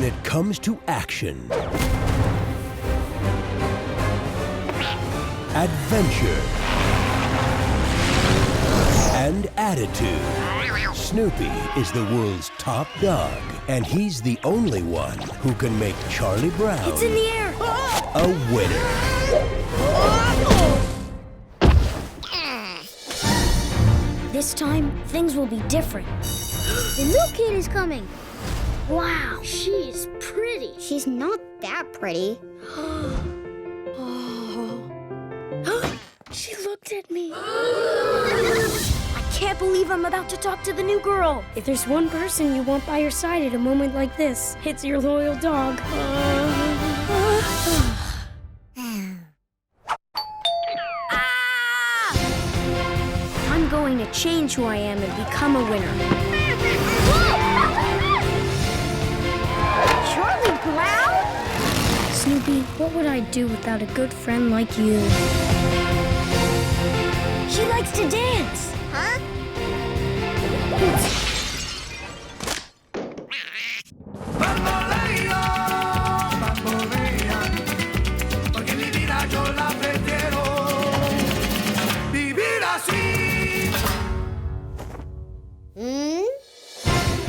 when it comes to action, adventure, and attitude, Snoopy is the world's top dog, and he's the only one who can make Charlie Brown It's in the air! a winner. This time, things will be different. The new kid is coming. Wow, she's pretty. She's not that pretty. She looked at me. I can't believe I'm about to talk to the new girl. If there's one person you want by your side at a moment like this, it's your loyal dog. I'm going to change who I am and become a winner. Charlie Brown? Snoopy, what would I do without a good friend like you? She likes to dance. Huh?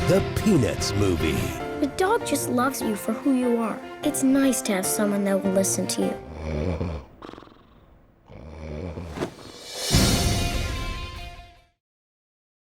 The Peanuts Movie. The dog just loves you for who you are. It's nice to have someone that will listen to you.